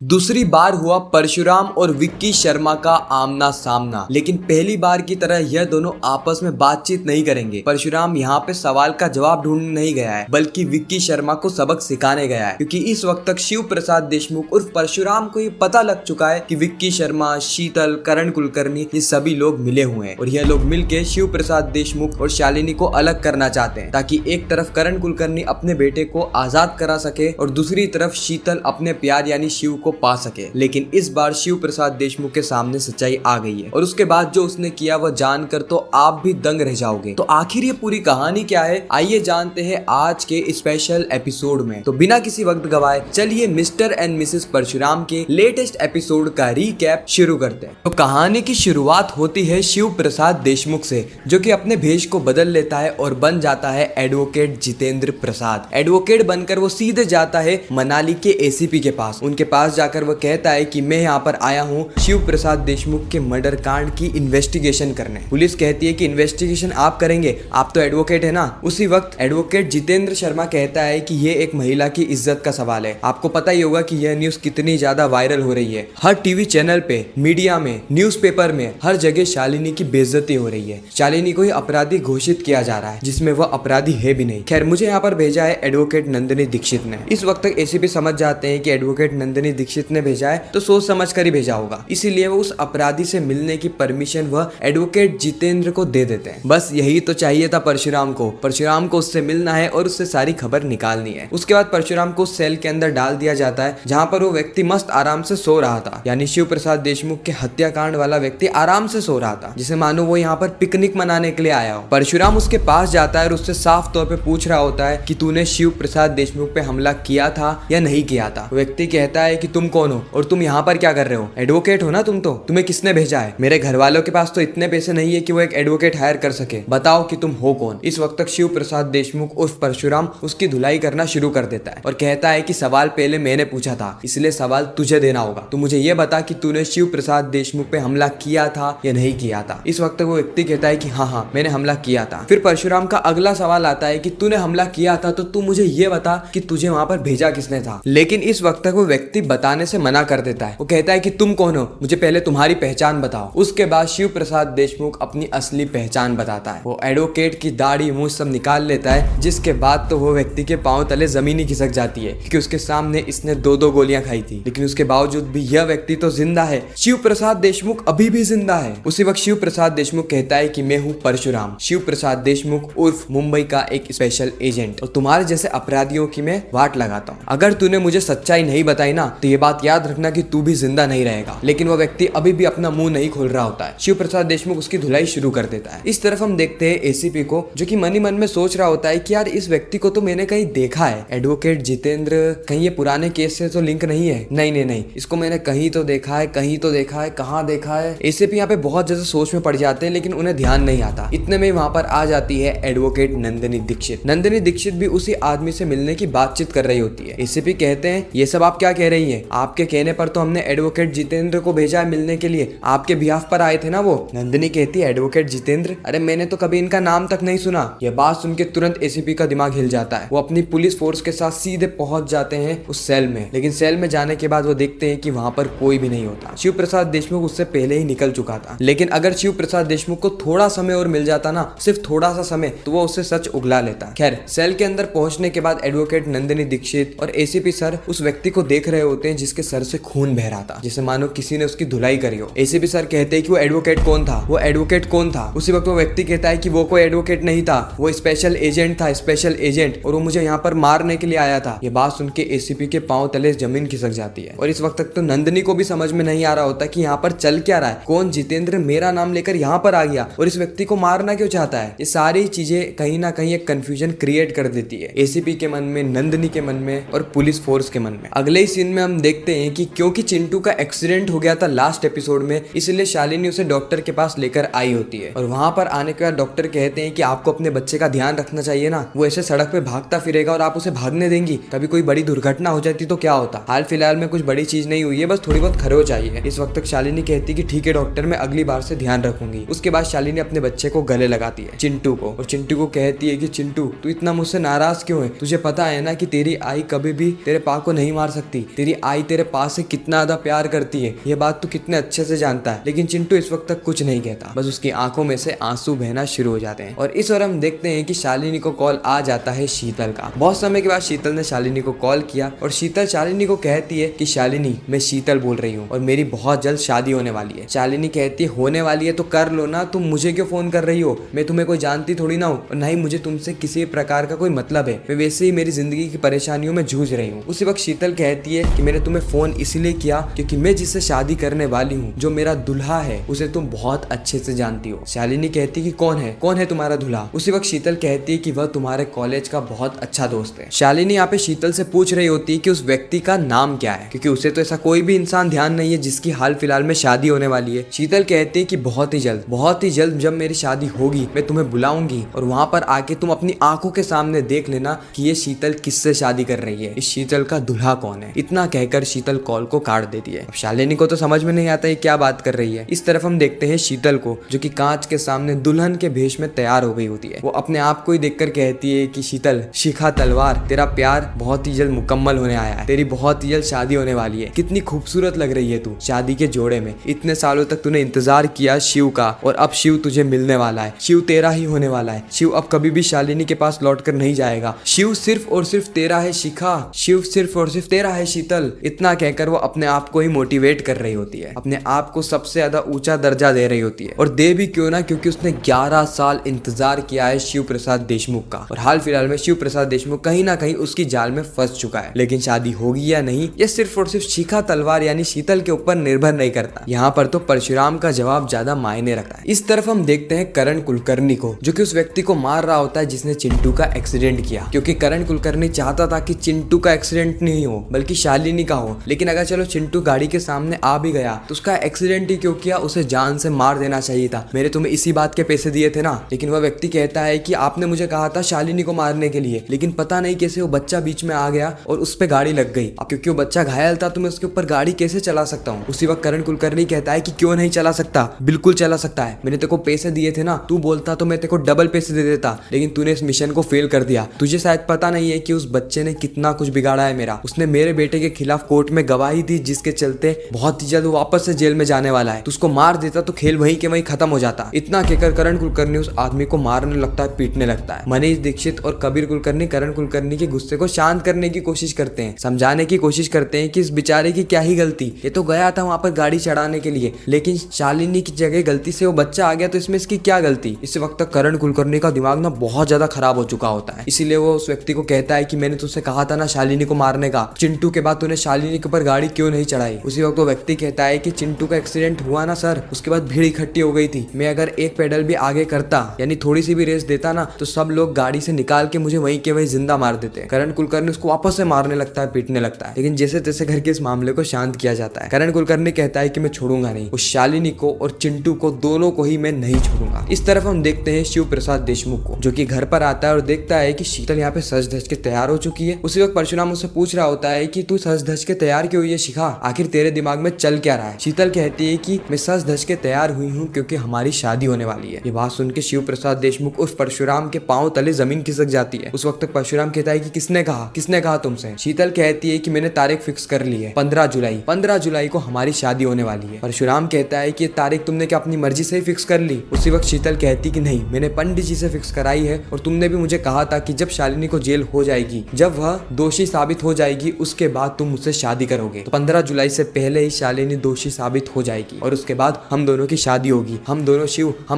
दूसरी बार हुआ परशुराम और विक्की शर्मा का आमना सामना, लेकिन पहली बार की तरह यह दोनों आपस में बातचीत नहीं करेंगे। परशुराम यहाँ पे सवाल का जवाब ढूंढने नहीं गया है, बल्कि विक्की शर्मा को सबक सिखाने गया है, क्योंकि इस वक्त तक शिव प्रसाद देशमुख उर्फ परशुराम को ये पता लग चुका है कि विक्की शर्मा, शीतल, करण कुलकर्णी ये सभी लोग मिले हुए हैं और यह लोग मिलके शिव प्रसाद देशमुख और शालिनी को अलग करना चाहते हैं, ताकि एक तरफ करण कुलकर्णी अपने बेटे को आजाद करा सके और दूसरी तरफ शीतल अपने प्यार यानी शिव को पा सके। लेकिन इस बार शिव प्रसाद देशमुख के सामने सच्चाई आ गई है और उसके बाद जो उसने किया वह जानकर तो आप भी दंग रह जाओगे। तो आखिर ये पूरी कहानी क्या है, आइए जानते हैं आज के स्पेशल एपिसोड में। तो बिना किसी वक्त गवाए चलिए मिस्टर एंड मिसेस परशुराम के लेटेस्ट एपिसोड का रीकैप शुरू करते हैं। तो कहानी की शुरुआत होती है शिव प्रसाद देशमुख से, जो कि अपने भेष को बदल लेता है और बन जाता है एडवोकेट जितेंद्र प्रसाद। एडवोकेट बनकर वो सीधे जाता है मनाली के एसीपी के पास। उनके पास जाकर वह कहता है कि मैं यहाँ पर आया हूँ शिव प्रसाद देशमुख के मर्डर कांड की इन्वेस्टिगेशन करने। पुलिस कहती है कि इन्वेस्टिगेशन आप करेंगे, आप तो एडवोकेट है ना। उसी वक्त एडवोकेट जितेंद्र शर्मा कहता है कि ये एक महिला की इज्जत का सवाल है। आपको पता ही होगा कि यह न्यूज कितनी ज्यादा वायरल हो रही है। हर टीवी चैनल पे, मीडिया में, न्यूज़पेपर में, हर जगह शालिनी की बेइज्जती हो रही है। शालिनी को ही अपराधी घोषित किया जा रहा है, जिसमें वह अपराधी है भी नहीं। खैर, मुझे यहाँ पर भेजा है एडवोकेट नंदिनी दीक्षित ने। इस वक्त तक एसीपी समझ जाते हैं कि एडवोकेट नंदिनी दीक्षित ने भेजा है तो सोच समझ कर ही भेजा होगा, इसीलिए वो उस अपराधी से मिलने की परमिशन वह एडवोकेट जितेंद्र को दे देते हैं। बस यही तो चाहिए था परशुराम को। परशुराम को उससे मिलना है और उससे सारी खबर निकालनी है। उसके बाद परशुराम को सेल के अंदर डाल दिया जाता है, जहाँ पर वो व्यक्ति मस्त आराम से सो रहा था, यानी शिव प्रसाद देशमुख के हत्याकांड वाला व्यक्ति आराम से सो रहा था, जिसे मानो वो यहाँ पर पिकनिक मनाने के लिए आया हो। परशुराम उसके पास जाता है और उससे साफ तौर पे पूछ रहा होता है कि तूने शिव प्रसाद देशमुख पे हमला किया था या नहीं किया था। व्यक्ति कहता है कि तुम कौन हो और तुम यहाँ पर क्या कर रहे हो? एडवोकेट हो ना तुम तो, तुम्हें किसने भेजा है? मेरे घर वालों के पास तो इतने पैसे नहीं है कि वो एक एडवोकेट हायर कर सके, बताओ कि तुम हो कौन? इस वक्त तक शिव प्रसाद देशमुख उर्फ परशुराम उसकी धुलाई करना शुरू कर देता है और कहता है कि सवाल पहले मैंने पूछा था, इसलिए सवाल तुझे देना होगा। तो मुझे ये बता कि तूने शिव प्रसाद देशमुख पे हमला किया था या नहीं किया था। इस वक्त वो व्यक्ति कहता है कि हाँ मैंने हमला किया था। फिर परशुराम का अगला सवाल आता है कि तूने हमला किया था तो तू मुझे ये बता कि तुझे वहां पर भेजा किसने था। लेकिन इस वक्त तक वो व्यक्ति बताने से मना कर देता है। वो कहता है कि तुम कौन हो, मुझे पहले तुम्हारी पहचान बताओ। उसके बाद शिव प्रसाद देशमुख अपनी असली पहचान बताता है। वो एडवोकेट की दाढ़ी मूंछ सब निकाल लेता है, जिसके बाद तो वो व्यक्ति के पांव तले जमीन ही खिसक जाती है, क्योंकि उसके सामने इसने दो गोलियां खाई थी। लेकिन उसके बावजूद भी यह व्यक्ति तो जिंदा है। शिव प्रसाद देशमुख अभी भी जिंदा है। उसी वक्त शिव प्रसाद देशमुख कहता है कि मैं हूँ परशुराम, शिव प्रसाद देशमुख उर्फ मुंबई का एक स्पेशल एजेंट, और तुम्हारे जैसे अपराधियों की मैं वाट लगाता हूँ। अगर तूने मुझे सच्चाई नहीं बताई ना तो ये बात याद रखना कि तू भी जिंदा नहीं रहेगा। लेकिन वह व्यक्ति अभी भी अपना मुंह नहीं खोल रहा होता है। शिव प्रसाद देशमुख उसकी धुलाई शुरू कर देता है। इस तरफ हम देखते हैं एसीपी को, जो कि मन ही मन में सोच रहा होता है कि यार इस व्यक्ति को तो मैंने कहीं देखा है। एडवोकेट जितेंद्र, कहीं ये पुराने केस से तो लिंक नहीं है? नहीं, इसको मैंने कहीं तो देखा है, कहाँ देखा है। एसीपी यहाँ पे बहुत ज्यादा सोच में पड़ जाते हैं, लेकिन उन्हें ध्यान नहीं आता। इतने में वहां पर आ जाती है एडवोकेट नंदिनी दीक्षित। नंदिनी दीक्षित भी उसी आदमी से मिलने की बातचीत कर रही होती है। एसीपी कहते हैं ये सब आप क्या कह रही है? आपके कहने पर तो हमने एडवोकेट जितेंद्र को भेजा है मिलने के लिए, आपके बिहाफ पर आए थे ना वो। नंदिनी कहती है एडवोकेट जितेंद्र, अरे मैंने तो कभी इनका नाम तक नहीं सुना। यह बात सुन के तुरंत एसीपी का दिमाग हिल जाता है। वो अपनी पुलिस फोर्स के साथ सीधे पहुंच जाते हैं उस सेल में। लेकिन सेल में जाने के बाद वो देखते हैं कि वहां पर कोई भी नहीं होता। शिव प्रसाद देशमुख उससे पहले ही निकल चुका था। लेकिन अगर शिव प्रसाद देशमुख को थोड़ा समय और मिल जाता ना, सिर्फ थोड़ा सा समय, तो वो उससे सच उगला लेता। खैर, सेल के अंदर पहुंचने के बाद एडवोकेट नंदिनी दीक्षित और एसीपी सर उस व्यक्ति को देख रहे होते हैं जिसके सर से खून बह रहा था, जैसे मानो किसी ने उसकी धुलाई करी हो। एसीपी सर कहते हैं कि वो एडवोकेट कौन था? उसी वक्त वो व्यक्ति कहता है कि वो कोई एडवोकेट नहीं था, वो स्पेशल एजेंट था, स्पेशल एजेंट, और वो मुझे यहाँ पर मारने के लिए आया था। ये बात सुन के एसीपी के पांव तले जमीन खिसक जाती है। और इस वक्त तक तो नंदिनी को भी समझ में नहीं आ रहा होता कि यहाँ पर चल क्या रहा है। कौन जितेंद्र मेरा नाम लेकर यहाँ पर आ गया और इस व्यक्ति को मारना क्यों चाहता है? ये सारी चीजें कहीं ना कहीं एक कंफ्यूजन क्रिएट कर देती है एसीपी के मन में, नंदिनी के मन में और पुलिस फोर्स के मन में। अगले ही सीन में हम देखते हैं कि क्योंकि चिंटू का एक्सीडेंट हो गया था लास्ट एपिसोड में, इसलिए शालिनी उसे डॉक्टर के पास लेकर आई होती है। और वहां पर आने के बाद डॉक्टर कहते हैं कि आपको अपने बच्चे का ध्यान रखना चाहिए ना, वो ऐसे सड़क पे भागता फिरेगा और आप उसे भागने देंगी, कभी कोई बड़ी दुर्घटना हो जाती तो क्या होता। हाल फिलहाल में कुछ बड़ी चीज नहीं हुई है, बस थोड़ी बहुत खरोच आई है। इस वक्त तक शालिनी कहती कि ठीक है डॉक्टर, मैं अगली बार से ध्यान रखूंगी। उसके बाद शालिनी अपने बच्चे को गले लगाती है, चिंटू को, और चिंटू को कहती है कि चिंटू तू इतना मुझसे नाराज क्यों है? तुझे पता है ना कि तेरी आई कभी भी तेरे पा को नहीं मार सकती, तेरी आई तेरे पास से कितना ज्यादा प्यार करती है, ये बात तू कितने अच्छे से जानता है। लेकिन चिंटू इस वक्त तक कुछ नहीं कहता, बस उसकी आंखों में से आंसू बहना शुरू हो जाते हैं। और इस बार हम देखते हैं कि शालिनी को कॉल आ जाता है शीतल का। बहुत समय के बाद शीतल ने शालिनी को कॉल किया और शीतल शालिनी को कहती है कि शालिनी, मैं शीतल बोल रही हूँ और मेरी बहुत जल्द शादी होने वाली है। शालिनी कहती है होने वाली है तो कर लो ना, तुम मुझे क्यों फोन कर रही हो, मैं तुम्हें कोई जानती थोड़ी ना हूँ और ना ही मुझे तुमसे किसी प्रकार का कोई मतलब है, मैं वैसे ही मेरी जिंदगी की परेशानियों में जूझ रही हूँ। उसी वक्त शीतल कहती है कि मैंने तुम्हें फोन इसलिए किया क्योंकि मैं जिससे शादी करने वाली हूँ, जो मेरा दुल्हा है, उसे तुम बहुत अच्छे से जानती हो। शालिनी कहती है कि कौन है तुम्हारा दुल्हा। उसी वक्त शीतल कहती है कि वह तुम्हारे कॉलेज का बहुत अच्छा दोस्त है। शालिनी यहाँ पे शीतल से पूछ रही होती है कि उस व्यक्ति का नाम क्या है, क्योंकि उसे तो ऐसा कोई भी इंसान ध्यान नहीं है जिसकी हाल फिलहाल में शादी होने वाली है। शीतल कहती है कि बहुत ही जल्द जब मेरी शादी होगी मैं तुम्हें बुलाऊंगी और वहां पर आके तुम अपनी आंखों के सामने देख लेना कि ये शीतल किससे शादी कर रही है, इस शीतल का दुल्हा कौन है। इतना कहकर शीतल कॉल को काट देती है। अब शालिनी को तो समझ में नहीं आता है क्या बात कर रही है। इस तरफ हम देखते हैं शीतल को, जो कि कांच के सामने दुल्हन के भेष में तैयार हो गई होती है। वो अपने आप को ही देखकर कहती है कि शीतल, शिखा तलवार, तेरा प्यार बहुत ही जल्द मुकम्मल होने आया है, तेरी बहुत ही जल्द शादी होने वाली है। कितनी खूबसूरत लग रही है तू शादी के जोड़े में। इतने सालों तक तूने इंतजार किया शिव का और अब शिव तुझे मिलने वाला है। शिव तेरा ही होने वाला है। शिव अब कभी भी शालिनी के पास लौट कर नहीं जाएगा। शिव सिर्फ और सिर्फ तेरा है शिखा, शिव सिर्फ और सिर्फ तेरा है शीतल। इतना कहकर वो अपने आप को ही मोटिवेट कर रही होती है, अपने आप को सबसे ज्यादा ऊंचा दर्जा दे रही होती है। और दे भी क्यों ना, क्योंकि उसने 11 साल इंतजार किया है शिव प्रसाद देशमुख का और हाल फिलहाल में शिव प्रसाद देशमुख कहीं ना कहीं उसकी जाल में फंस चुका है। लेकिन शादी होगी या नहीं, ये सिर्फ और सिर्फ शिखा तलवार यानी शीतल के ऊपर निर्भर नहीं करता। यहाँ पर तो परशुराम का जवाब ज्यादा मायने रखता है। इस तरफ हम देखते हैं करण कुलकर्णी को, जो कि उस व्यक्ति को मार रहा होता है जिसने चिंटू का एक्सीडेंट किया, क्योंकि करण कुलकर्णी चाहता था कि चिंटू का एक्सीडेंट नहीं हो बल्कि शालिनी का हो। लेकिन अगर चलो चिंटू गाड़ी के सामने आ भी गया तो उसका एक्सीडेंट ही क्यों किया, उसे जान से मार देना चाहिए था। मैंने तुम्हें इसी बात के पैसे दिए थे ना। लेकिन वह व्यक्ति कहता है कि आपने मुझे कहा था शालिनी को मारने के लिए, लेकिन पता नहीं कैसे वो बच्चा बीच में आ गया और उस पे गाड़ी लग गई। अब क्योंकि वो बच्चा घायल था तो मैं उसके ऊपर गाड़ी कैसे चला सकता हूँ। उसी वक्त करण कुलकर्णी कहता है कि क्यों नहीं चला सकता, बिल्कुल चला सकता है। मैंने तेरे को पैसे दिए थे ना, तू बोलता तो मैं तेरे को डबल पैसे दे देता, लेकिन तूने इस मिशन को फेल कर दिया। तुझे शायद पता नहीं है कि उस बच्चे ने कितना कुछ बिगाड़ा है मेरा। उसने मेरे बेटे के खिलाफ कोर्ट में गवाही दी, जिसके चलते बहुत ही जल्द वो वापस से जेल में जाने वाला है। तो उसको मार देता तो खेल वहीं के वहीं खत्म हो जाता। इतना कहकर करण कुलकर्णी उस आदमी को मारने लगता है, पीटने लगता है। मनीष दीक्षित और कबीर कुलकर्णी करण कुलकर्णी के गुस्से को शांत करने की कोशिश करते हैं, समझाने की कोशिश करते हैं कि इस बेचारे की क्या ही गलती, ये तो गया था वहां पर गाड़ी चढ़ाने के लिए, लेकिन शालिनी की जगह गलती से वो बच्चा आ गया तो इसमें इसकी क्या गलती। इस वक्त तक करण कुलकर्णी का दिमाग ना बहुत ज्यादा खराब हो चुका होता है। इसीलिए वो उस व्यक्ति को कहता है कि मैंने तुझसे कहा था ना शालिनी को मारने का, चिंटू के बाद तूने शालिनी के ऊपर गाड़ी क्यों नहीं चढ़ाई। उसी वक्त वो व्यक्ति कहता है कि चिंटू का एक्सीडेंट हुआ ना सर, उसके बाद भीड़ इकट्ठी हो गई थी। मैं अगर एक पेडल भी आगे करता यानी थोड़ी सी भी रेस देता ना, तो सब लोग गाड़ी से निकाल के मुझे वहीं के वहीं जिंदा मार देते। करण कुलकर्णी उसको वापस से मारने लगता है, पीटने लगता है, लेकिन जैसे तैसे करके इस मामले को शांत किया जाता है। करण कुलकर्णी कहता है कि मैं छोड़ूंगा नहीं, उस शालिनी को और चिंटू को, दोनों को ही मैं नहीं छोड़ूंगा। इस तरफ हम देखते हैं शिव प्रसाद देशमुख को, जो कि घर पर आता है और देखता है कि शीतल यहाँ पे सज धज के तैयार हो चुकी है। उसी वक्त परशुराम उससे पूछ रहा होता है कि तू सज धज के तैयार क्यों हुई है शिखा, आखिर तेरे दिमाग में चल क्या रहा है। शीतल कहती है कि मैं सज धज के तैयार हुई हूँ क्योंकि हमारी शादी होने वाली है। ये बात सुन के शिव प्रसाद देशमुख उस परशुराम के पांव तले जमीन खिसक जाती है। उस वक्त तक परशुराम कहता है कि किसने कहा तुमसे। शीतल कहती है कि मैंने तारीख फिक्स कर ली है, 15 जुलाई को हमारी शादी होने वाली है। परशुराम कहता है कि ये तारीख तुमने क्या अपनी मर्जी से ही फिक्स कर ली। उसी वक्त शीतल कहती कि नहीं, मैंने पंडित जी से फिक्स कराई है और तुमने भी मुझे कहा था कि जब शालिनी को जेल हो जाएगी, जब वह दोषी साबित हो जाएगी, उसके बाद तुम मुझसे शादी करोगे। तो 15 जुलाई से पहले ही शालिनी दोषी साबित हो जाएगी और उसके बाद हम दोनों की शादी होगी। हम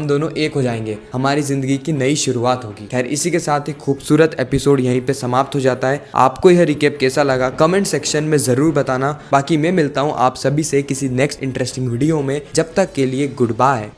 दोनों एक हो जाएंगे, हमारी जिंदगी की नई शुरुआत होगी। खैर, इसी के साथ ही खूबसूरत एपिसोड यहीं पे समाप्त हो जाता है। आपको यह रिकेप कैसा लगा कमेंट सेक्शन में जरूर बताना। बाकी मैं मिलता हूँ आप सभी से किसी नेक्स्ट इंटरेस्टिंग वीडियो में। जब तक के लिए गुड बाय।